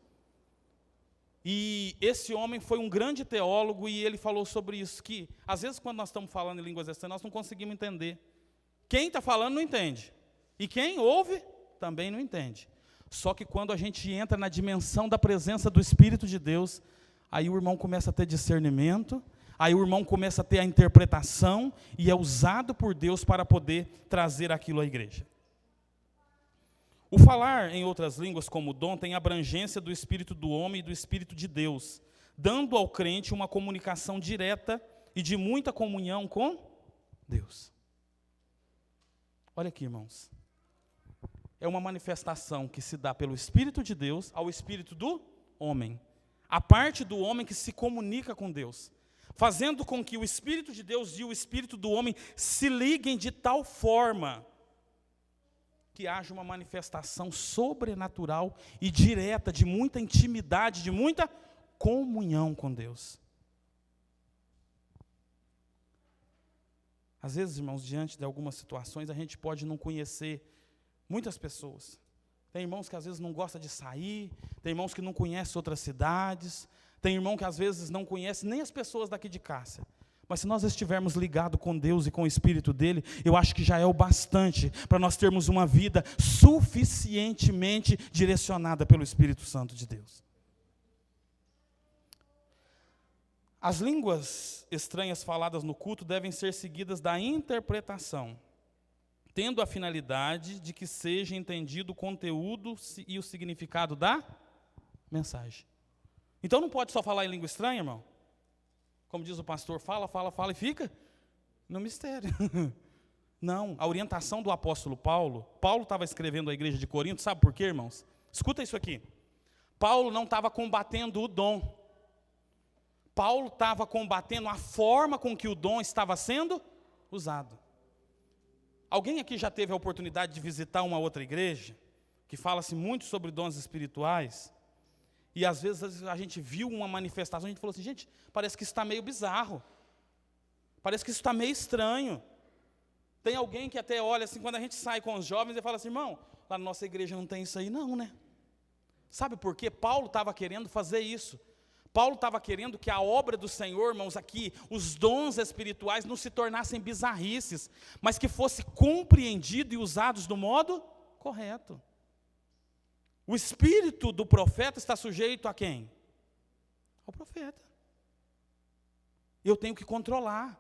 E esse homem foi um grande teólogo e ele falou sobre isso, que às vezes quando nós estamos falando em línguas estranhas, nós não conseguimos entender. Quem está falando não entende. E quem ouve também não entende. Só que quando a gente entra na dimensão da presença do Espírito de Deus, aí o irmão começa a ter discernimento, aí o irmão começa a ter a interpretação e é usado por Deus para poder trazer aquilo à igreja. O falar em outras línguas como dom tem abrangência do espírito do homem e do espírito de Deus, dando ao crente uma comunicação direta e de muita comunhão com Deus. Olha aqui, irmãos. É uma manifestação que se dá pelo Espírito de Deus ao espírito do homem. A parte do homem que se comunica com Deus, fazendo com que o Espírito de Deus e o Espírito do homem se liguem de tal forma que haja uma manifestação sobrenatural e direta, de muita intimidade, de muita comunhão com Deus. Às vezes, irmãos, diante de algumas situações, a gente pode não conhecer muitas pessoas. Tem irmãos que às vezes não gostam de sair, tem irmãos que não conhecem outras cidades, tem irmão que às vezes não conhece nem as pessoas daqui de Cássia. Mas se nós estivermos ligados com Deus e com o Espírito dele, eu acho que já é o bastante para nós termos uma vida suficientemente direcionada pelo Espírito Santo de Deus. As línguas estranhas faladas no culto devem ser seguidas da interpretação, tendo a finalidade de que seja entendido o conteúdo e o significado da mensagem. Então não pode só falar em língua estranha, irmão? Como diz o pastor, fala e fica no mistério. Não, a orientação do apóstolo Paulo estava escrevendo à igreja de Corinto, sabe por quê, irmãos? Escuta isso aqui. Paulo não estava combatendo o dom. Paulo estava combatendo a forma com que o dom estava sendo usado. Alguém aqui já teve a oportunidade de visitar uma outra igreja, que fala-se muito sobre dons espirituais, e às vezes a gente viu uma manifestação, a gente falou assim, gente, parece que isso está meio bizarro, parece que isso está meio estranho. Tem alguém que até olha assim, quando a gente sai com os jovens, e fala assim, irmão, lá na nossa igreja não tem isso aí não, né? Sabe por quê? Paulo estava querendo fazer isso. Paulo estava querendo que a obra do Senhor, irmãos, aqui, os dons espirituais não se tornassem bizarrices, mas que fosse compreendido e usados do modo correto. O espírito do profeta está sujeito a quem? Ao profeta. Eu tenho que controlar.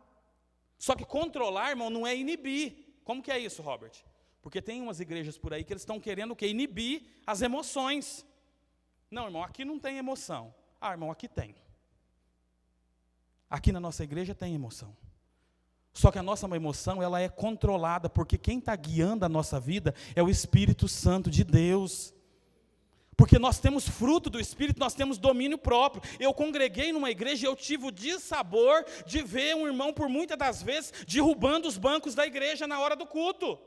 Só que controlar, irmão, não é inibir. Como que é isso, Robert? Porque tem umas igrejas por aí que eles estão querendo o quê? Inibir as emoções. Não, irmão, aqui não tem emoção. Ah, irmão, aqui tem. Aqui na nossa igreja tem emoção. Só que a nossa emoção, ela é controlada, porque quem está guiando a nossa vida é o Espírito Santo de Deus. Porque nós temos fruto do Espírito, nós temos domínio próprio. Eu congreguei numa igreja e eu tive o dissabor de ver um irmão, por muitas das vezes, derrubando os bancos da igreja na hora do culto.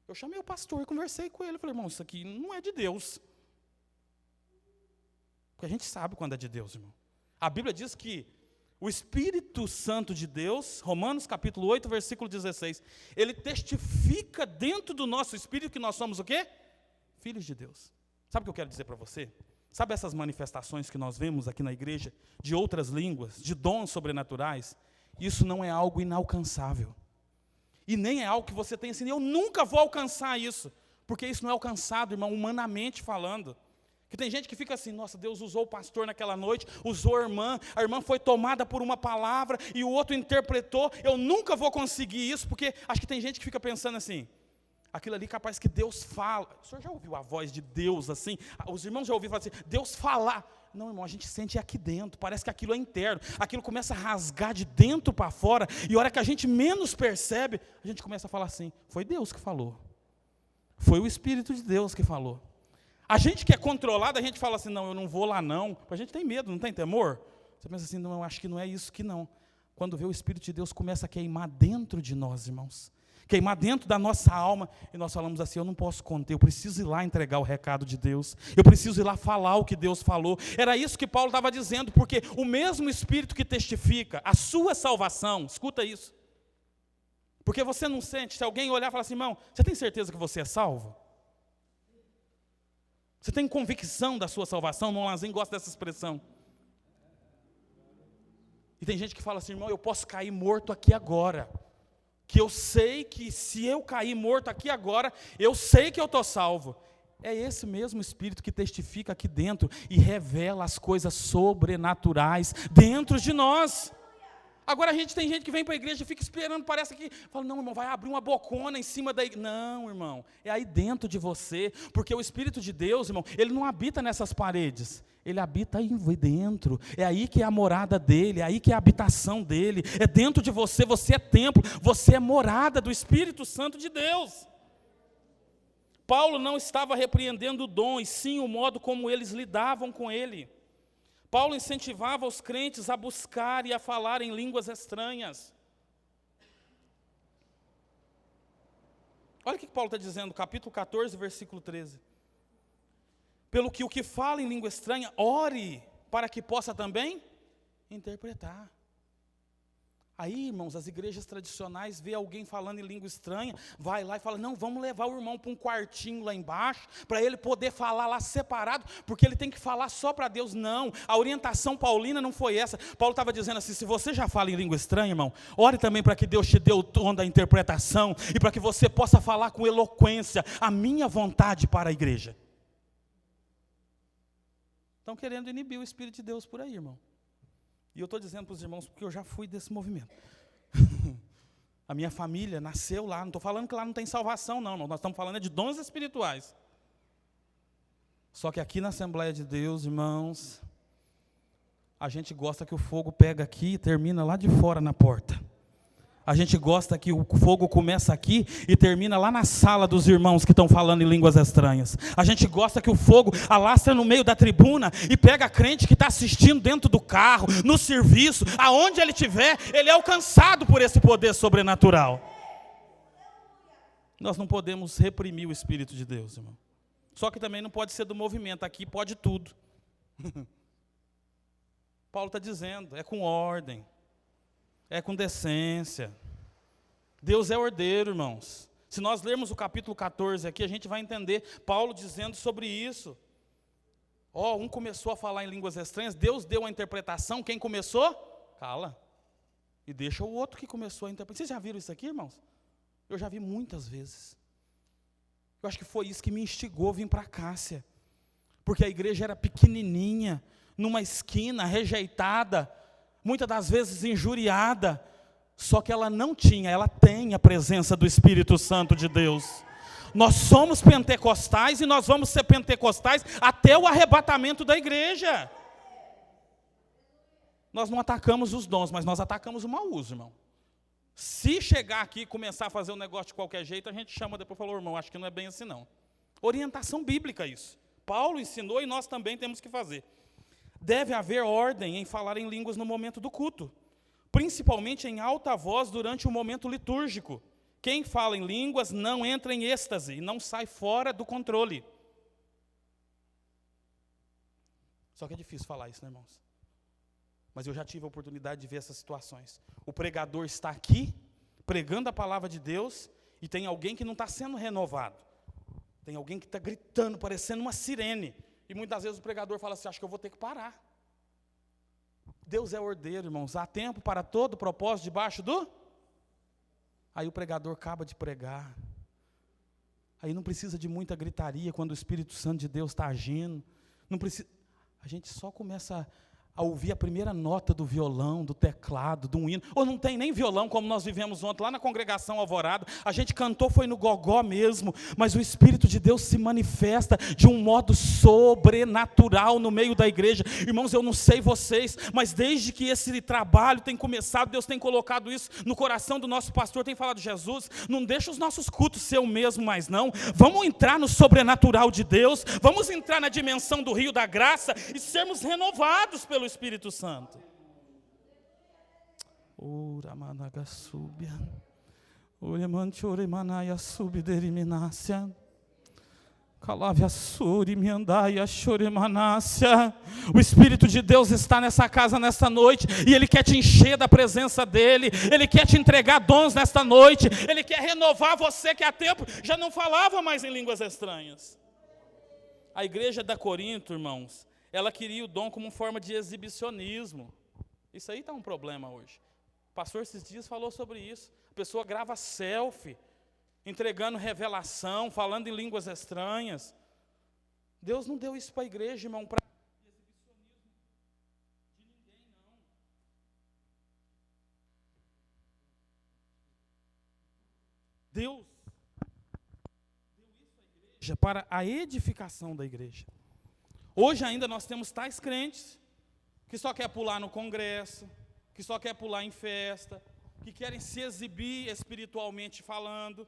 Eu chamei o pastor e conversei com ele. Falei, irmão, isso aqui não é de Deus. Porque a gente sabe quando é de Deus, irmão. A Bíblia diz que o Espírito Santo de Deus, Romanos capítulo 8, versículo 16, ele testifica dentro do nosso espírito que nós somos o quê? Filhos de Deus. Sabe o que eu quero dizer para você? Sabe essas manifestações que nós vemos aqui na igreja, de outras línguas, de dons sobrenaturais? Isso não é algo inalcançável. E nem é algo que você tem assim, eu nunca vou alcançar isso. Porque isso não é alcançado, irmão, humanamente falando. Que tem gente que fica assim, nossa, Deus usou o pastor naquela noite, usou a irmã foi tomada por uma palavra, e o outro interpretou, eu nunca vou conseguir isso, porque acho que tem gente que fica pensando assim, aquilo ali capaz que Deus fala. O senhor já ouviu a voz de Deus assim? Os irmãos já ouviram falar assim, Deus falar. Não, irmão, a gente sente aqui dentro, parece que aquilo é interno, aquilo começa a rasgar de dentro para fora, e a hora que a gente menos percebe, a gente começa a falar assim, foi Deus que falou, foi o Espírito de Deus que falou. A gente que é controlado, a gente fala assim, não, eu não vou lá não. A gente tem medo, não tem temor? Você pensa assim, não, eu acho que não é isso que não. Quando vê o Espírito de Deus começa a queimar dentro de nós, irmãos. Queimar dentro da nossa alma. E nós falamos assim, eu não posso conter, eu preciso ir lá entregar o recado de Deus. Eu preciso ir lá falar o que Deus falou. Era isso que Paulo estava dizendo, porque o mesmo Espírito que testifica a sua salvação, escuta isso. Porque você não sente, se alguém olhar e falar assim, irmão, você tem certeza que você é salvo? Você tem convicção da sua salvação? O Lanzinho gosta dessa expressão. E tem gente que fala assim, irmão, eu posso cair morto aqui agora. Que eu sei que se eu cair morto aqui agora, eu sei que eu estou salvo. É esse mesmo Espírito que testifica aqui dentro e revela as coisas sobrenaturais dentro de nós. Agora tem gente que vem para a igreja e fica esperando, parece que, fala, não, irmão, vai abrir uma bocona em cima da igreja. Não, irmão, é aí dentro de você, porque o Espírito de Deus, irmão, ele não habita nessas paredes, ele habita aí dentro, é aí que é a morada dele, é aí que é a habitação dele, é dentro de você, você é templo, você é morada do Espírito Santo de Deus. Paulo não estava repreendendo o dom, e sim o modo como eles lidavam com ele. Paulo incentivava os crentes a buscar e a falar em línguas estranhas. Olha o que Paulo está dizendo, capítulo 14, versículo 13. Pelo que o que fala em língua estranha, ore para que possa também interpretar. Aí, irmãos, as igrejas tradicionais vê alguém falando em língua estranha, vai lá e fala, não, vamos levar o irmão para um quartinho lá embaixo, para ele poder falar lá separado, porque ele tem que falar só para Deus. Não, a orientação paulina não foi essa. Paulo estava dizendo assim, se você já fala em língua estranha, irmão, ore também para que Deus te dê o dom da interpretação, e para que você possa falar com eloquência a minha vontade para a igreja. Estão querendo inibir o Espírito de Deus por aí, irmão. E eu estou dizendo para os irmãos, porque eu já fui desse movimento. A minha família nasceu lá, não estou falando que lá não tem salvação, não. Nós estamos falando de dons espirituais. Só que aqui na Assembleia de Deus, irmãos, a gente gosta que o fogo pega aqui e termina lá de fora na porta. A gente gosta que o fogo começa aqui e termina lá na sala dos irmãos que estão falando em línguas estranhas. A gente gosta que o fogo alastra no meio da tribuna e pega a crente que está assistindo dentro do carro, no serviço, aonde ele estiver, ele é alcançado por esse poder sobrenatural. Nós não podemos reprimir o Espírito de Deus, irmão. Só que também não pode ser do movimento, aqui pode tudo. Paulo está dizendo, é com ordem. É com decência. Deus é ordeiro, irmãos. Se nós lermos o capítulo 14 aqui, a gente vai entender Paulo dizendo sobre isso. Um começou a falar em línguas estranhas, Deus deu a interpretação, quem começou? Cala. E deixa o outro que começou a interpretar. Vocês já viram isso aqui, irmãos? Eu já vi muitas vezes. Eu acho que foi isso que me instigou a vir para a Cássia. Porque a igreja era pequenininha, numa esquina, rejeitada, muitas das vezes injuriada, só que ela tem a presença do Espírito Santo de Deus. Nós somos pentecostais e nós vamos ser pentecostais até o arrebatamento da igreja. Nós não atacamos os dons, mas nós atacamos o mau uso, irmão. Se chegar aqui e começar a fazer um negócio de qualquer jeito, a gente chama depois e fala, irmão, acho que não é bem assim não. Orientação bíblica isso. Paulo ensinou e nós também temos que fazer. Deve haver ordem em falar em línguas no momento do culto, principalmente em alta voz durante o momento litúrgico. Quem fala em línguas não entra em êxtase e não sai fora do controle. Só que é difícil falar isso, né, irmãos? Mas eu já tive a oportunidade de ver essas situações. O pregador está aqui, pregando a palavra de Deus, e tem alguém que não está sendo renovado. Tem alguém que está gritando, parecendo uma sirene. E muitas vezes o pregador fala assim, acho que eu vou ter que parar. Deus é ordeiro, irmãos. Há tempo para todo propósito debaixo do... Aí o pregador acaba de pregar. Aí não precisa de muita gritaria quando o Espírito Santo de Deus está agindo. Não precisa... A gente só começa a ouvir a primeira nota do violão, do teclado, do hino. Ou não tem nem violão, como nós vivemos ontem, lá na congregação Alvorada. A gente cantou, foi no gogó mesmo, mas o Espírito de Deus se manifesta de um modo sobrenatural no meio da igreja. Irmãos, eu não sei vocês, mas desde que esse trabalho tem começado, Deus tem colocado isso no coração do nosso pastor, tem falado, Jesus, não deixa os nossos cultos ser o mesmo mais não. Vamos entrar no sobrenatural de Deus, vamos entrar na dimensão do rio da graça e sermos renovados pelo Espírito Santo. Ora managasúbia. Ora manchore manaia subderiminácia. Calavia suri miandaia choremanácia. O Espírito de Deus está nessa casa nesta noite e Ele quer te encher da presença dEle. Ele quer te entregar dons nesta noite. Ele quer renovar você que há tempo já não falava mais em línguas estranhas. A igreja da Corinto, irmãos, ela queria o dom como forma de exibicionismo. Isso aí está um problema hoje. O pastor esses dias falou sobre isso. A pessoa grava selfie, entregando revelação, falando em línguas estranhas. Deus não deu isso para a igreja, irmão, para exibicionismo de ninguém, não. Deus deu isso à igreja para a edificação da igreja. Hoje ainda nós temos tais crentes que só quer pular no congresso, que só quer pular em festa, que querem se exibir espiritualmente falando.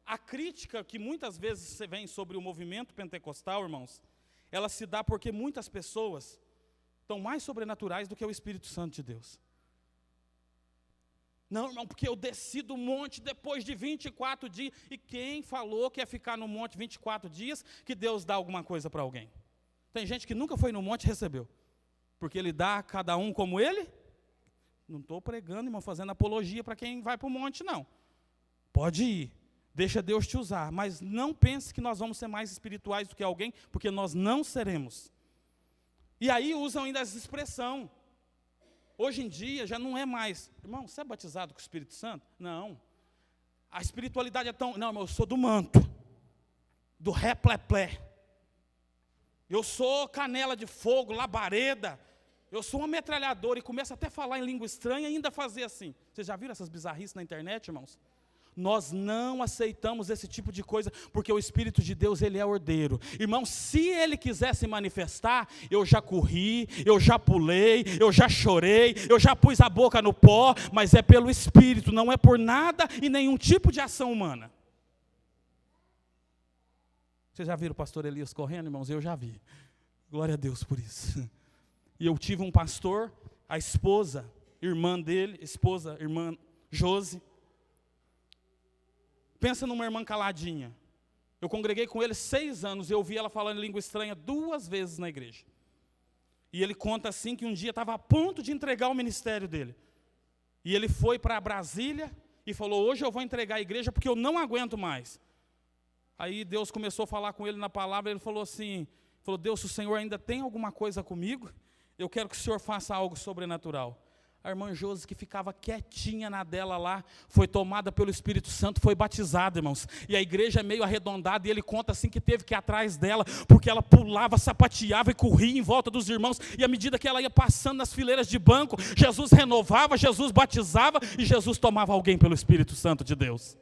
A crítica que muitas vezes você vem sobre o movimento pentecostal, irmãos, ela se dá porque muitas pessoas estão mais sobrenaturais do que o Espírito Santo de Deus. Não, irmão, porque eu desci do monte depois de 24 dias. E quem falou que ia ficar no monte 24 dias, que Deus dá alguma coisa para alguém? Tem gente que nunca foi no monte e recebeu. Porque Ele dá a cada um como Ele Não estou pregando, irmão, fazendo apologia para quem vai para o monte, não. Pode ir, deixa Deus te usar, mas não pense que nós vamos ser mais espirituais do que alguém, porque nós não seremos. E aí usam ainda essa expressão. Hoje em dia já não é mais, irmão, você é batizado com o Espírito Santo? Não. A espiritualidade é tão, não, irmão, eu sou do manto, do replé. Eu sou canela de fogo, labareda, eu sou uma metralhadora, e começa até a falar em língua estranha e ainda fazer assim. Vocês já viram essas bizarrices na internet, irmãos? Nós não aceitamos esse tipo de coisa, porque o Espírito de Deus, ele é ordeiro. Irmão, se ele quiser se manifestar, eu já corri, eu já pulei, eu já chorei, eu já pus a boca no pó, mas é pelo Espírito, não é por nada e nenhum tipo de ação humana. Vocês já viram o pastor Elias correndo, irmãos? Eu já vi. Glória a Deus por isso. E eu tive um pastor, a esposa, irmã dele, irmã Josi. Pensa numa irmã caladinha. Eu congreguei com ele 6 anos e eu vi ela falando língua estranha 2 vezes na igreja. E ele conta assim que um dia estava a ponto de entregar o ministério dele. E ele foi para Brasília e falou, hoje eu vou entregar a igreja porque eu não aguento mais. Aí Deus começou a falar com ele na palavra, ele falou assim, Deus, se o Senhor ainda tem alguma coisa comigo, eu quero que o Senhor faça algo sobrenatural. A irmã Josi, que ficava quietinha na dela lá, foi tomada pelo Espírito Santo, foi batizada, irmãos. E a igreja é meio arredondada, e ele conta assim que teve que ir atrás dela, porque ela pulava, sapateava e corria em volta dos irmãos, e à medida que ela ia passando nas fileiras de banco, Jesus renovava, Jesus batizava, e Jesus tomava alguém pelo Espírito Santo de Deus.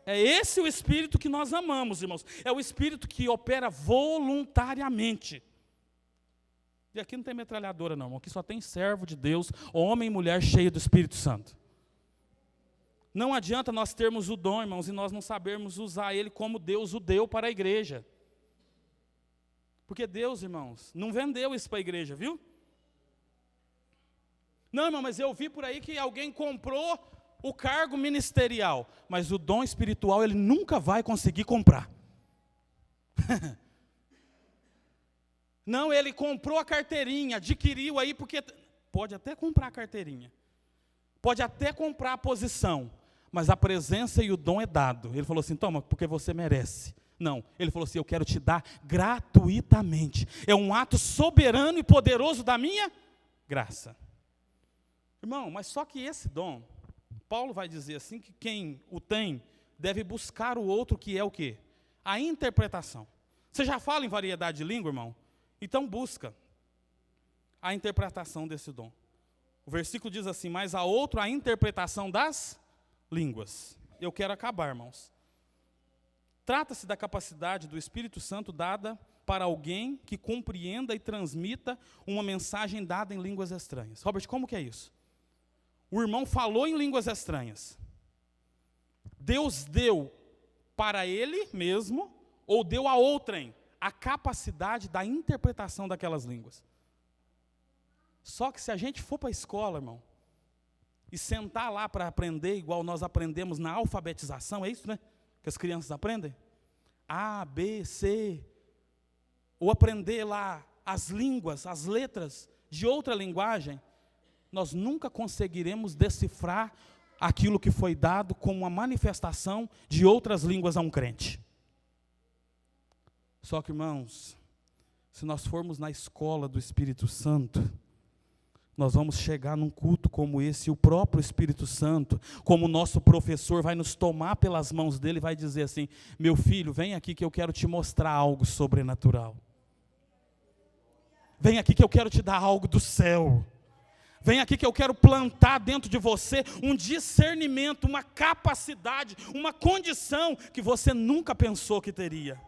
É esse o Espírito que nós amamos, irmãos. É o Espírito que opera voluntariamente. E aqui não tem metralhadora não, aqui só tem servo de Deus, homem e mulher cheio do Espírito Santo. Não adianta nós termos o dom, irmãos, e nós não sabermos usar ele como Deus o deu para a igreja. Porque Deus, irmãos, não vendeu isso para a igreja, viu? Não, irmão, mas eu vi por aí que alguém comprou o cargo ministerial, mas o dom espiritual ele nunca vai conseguir comprar. Não, ele comprou a carteirinha, adquiriu aí, porque pode até comprar a carteirinha, pode até comprar a posição, mas a presença e o dom é dado. Ele falou assim, toma, porque você merece. Não, ele falou assim, eu quero te dar gratuitamente. É um ato soberano e poderoso da minha graça. Irmão, mas só que esse dom, Paulo vai dizer assim, que quem o tem, deve buscar o outro, que é o quê? A interpretação. Você já fala em variedade de língua, irmão? Então busca a interpretação desse dom. O versículo diz assim, mas a outro a interpretação das línguas. Eu quero acabar, irmãos. Trata-se da capacidade do Espírito Santo dada para alguém que compreenda e transmita uma mensagem dada em línguas estranhas. Robert, como que é isso? O irmão falou em línguas estranhas. Deus deu para ele mesmo, ou deu a outrem a capacidade da interpretação daquelas línguas. Só que se a gente for para a escola, irmão, e sentar lá para aprender igual nós aprendemos na alfabetização, é isso, né? Que as crianças aprendem? A, B, C, ou aprender lá as línguas, as letras de outra linguagem, nós nunca conseguiremos decifrar aquilo que foi dado como uma manifestação de outras línguas a um crente. Só que, irmãos, se nós formos na escola do Espírito Santo, nós vamos chegar num culto como esse, e o próprio Espírito Santo, como nosso professor, vai nos tomar pelas mãos dele e vai dizer assim, meu filho, vem aqui que eu quero te mostrar algo sobrenatural. Vem aqui que eu quero te dar algo do céu. Vem aqui que eu quero plantar dentro de você um discernimento, uma capacidade, uma condição que você nunca pensou que teria.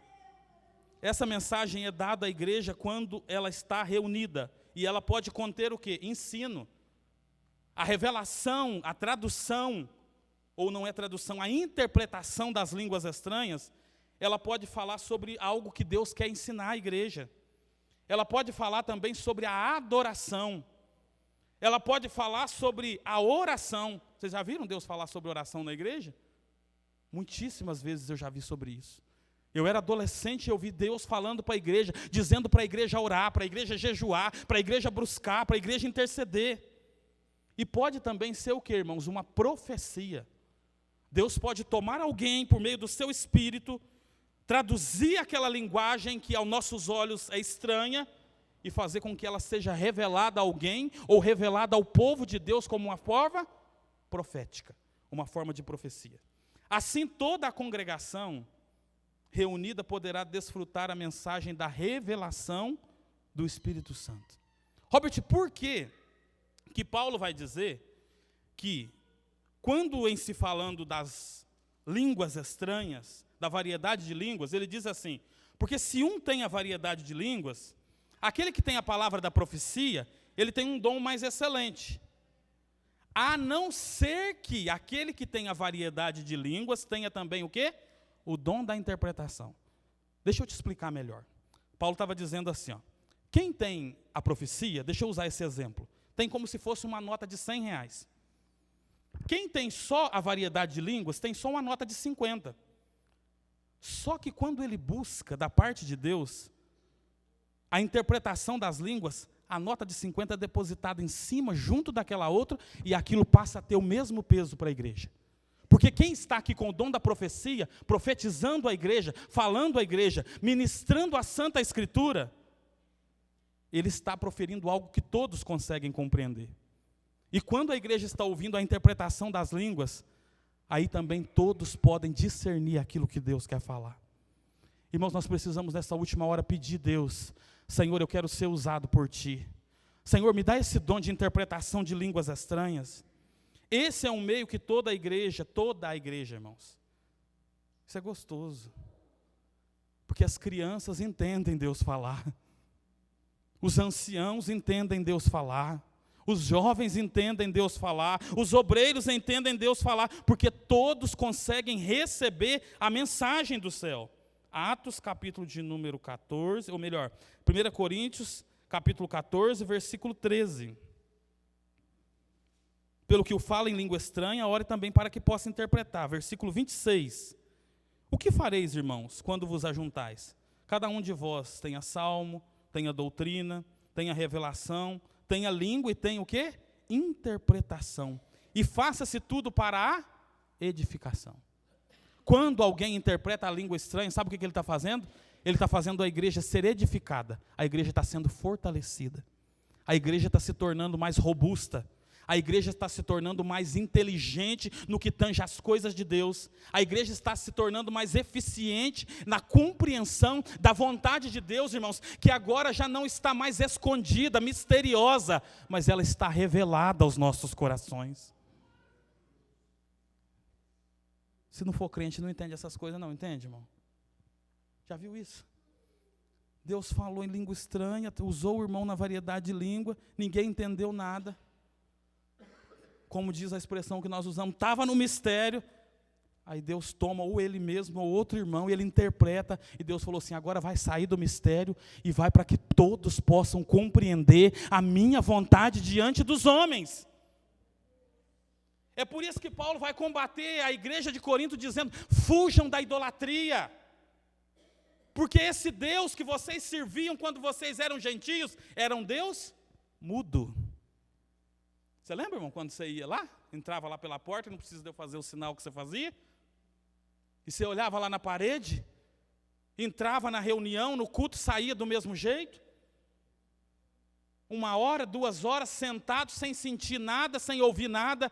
Essa mensagem é dada à igreja quando ela está reunida. E ela pode conter o quê? Ensino. A revelação, a tradução, ou não é tradução, a interpretação das línguas estranhas, ela pode falar sobre algo que Deus quer ensinar à igreja. Ela pode falar também sobre a adoração. Ela pode falar sobre a oração. Vocês já viram Deus falar sobre oração na igreja? Muitíssimas vezes eu já vi sobre isso. Eu era adolescente e eu vi Deus falando para a igreja, dizendo para a igreja orar, para a igreja jejuar, para a igreja buscar, para a igreja interceder. E pode também ser o que, irmãos? Uma profecia. Deus pode tomar alguém por meio do seu espírito, traduzir aquela linguagem que aos nossos olhos é estranha e fazer com que ela seja revelada a alguém ou revelada ao povo de Deus como uma forma profética, uma forma de profecia. Assim toda a congregação reunida poderá desfrutar a mensagem da revelação do Espírito Santo. Robert, por que Paulo vai dizer que, quando em se falando das línguas estranhas, da variedade de línguas, ele diz assim, porque se um tem a variedade de línguas, aquele que tem a palavra da profecia, ele tem um dom mais excelente, a não ser que aquele que tem a variedade de línguas tenha também o quê? O dom da interpretação. Deixa eu te explicar melhor. Paulo estava dizendo assim, ó, quem tem a profecia, deixa eu usar esse exemplo, tem como se fosse uma nota de R$100. Quem tem só a variedade de línguas, tem só uma nota de 50. Só que quando ele busca, da parte de Deus, a interpretação das línguas, a nota de 50 é depositada em cima, junto daquela outra, e aquilo passa a ter o mesmo peso para a igreja. Porque quem está aqui com o dom da profecia, profetizando a igreja, falando a igreja, ministrando a Santa Escritura, ele está proferindo algo que todos conseguem compreender. E quando a igreja está ouvindo a interpretação das línguas, aí também todos podem discernir aquilo que Deus quer falar. Irmãos, nós precisamos nessa última hora pedir a Deus, Senhor, eu quero ser usado por Ti. Senhor, me dá esse dom de interpretação de línguas estranhas. Esse é um meio que toda a igreja, irmãos, isso é gostoso. Porque as crianças entendem Deus falar. Os anciãos entendem Deus falar. Os jovens entendem Deus falar. Os obreiros entendem Deus falar. Porque todos conseguem receber a mensagem do céu. Atos, capítulo de número 14, ou melhor, 1 Coríntios, capítulo 14, versículo 13. Pelo que o fala em língua estranha, ore também para que possa interpretar. Versículo 26. O que fareis, irmãos, quando vos ajuntais? Cada um de vós tenha salmo, tenha doutrina, tenha revelação, tenha língua e tenha o quê? Interpretação. E faça-se tudo para a edificação. Quando alguém interpreta a língua estranha, sabe o que ele está fazendo? Ele está fazendo a igreja ser edificada. A igreja está sendo fortalecida. A igreja está se tornando mais robusta. A igreja está se tornando mais inteligente no que tange as coisas de Deus. A igreja está se tornando mais eficiente na compreensão da vontade de Deus, irmãos, que agora já não está mais escondida, misteriosa, mas ela está revelada aos nossos corações. Se não for crente, não entende essas coisas não, entende, irmão? Já viu isso? Deus falou em língua estranha, usou o irmão na variedade de língua, ninguém entendeu nada. Como diz a expressão que nós usamos, estava no mistério, aí Deus toma ou ele mesmo ou outro irmão e ele interpreta, e Deus falou assim, agora vai sair do mistério e vai para que todos possam compreender a minha vontade diante dos homens. É por isso que Paulo vai combater a igreja de Corinto dizendo, fujam da idolatria, porque esse Deus que vocês serviam quando vocês eram gentios, era um Deus mudo. Você lembra, irmão, quando você ia lá, entrava lá pela porta, não precisa de eu fazer o sinal que você fazia, e você olhava lá na parede, entrava na reunião, no culto, saía do mesmo jeito, 1 hora, 2 horas, sentado, sem sentir nada, sem ouvir nada.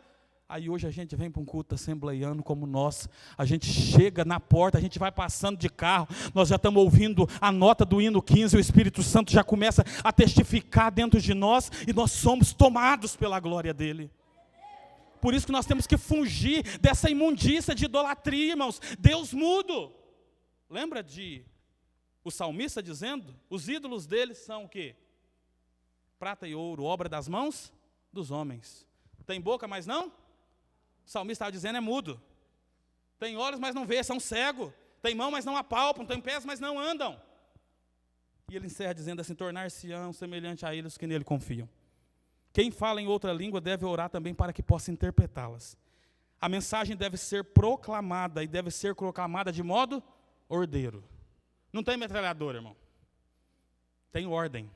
Aí hoje a gente vem para um culto assembleiano como nós, a gente chega na porta, a gente vai passando de carro, nós já estamos ouvindo a nota do hino 15, o Espírito Santo já começa a testificar dentro de nós, e nós somos tomados pela glória dEle. Por isso que nós temos que fugir dessa imundícia de idolatria, irmãos, Deus mudo. Lembra de o salmista dizendo, os ídolos deles são o quê? Prata e ouro, obra das mãos dos homens. Tem boca, mas não? O salmista estava dizendo, é mudo. Tem olhos, mas não vê, são cegos. Tem mão, mas não apalpam. Tem pés, mas não andam. E ele encerra dizendo assim, tornar-se-ão semelhante a eles que nele confiam. Quem fala em outra língua deve orar também para que possa interpretá-las. A mensagem deve ser proclamada, e deve ser proclamada de modo ordeiro. Não tem metralhadora, irmão. Tem ordem.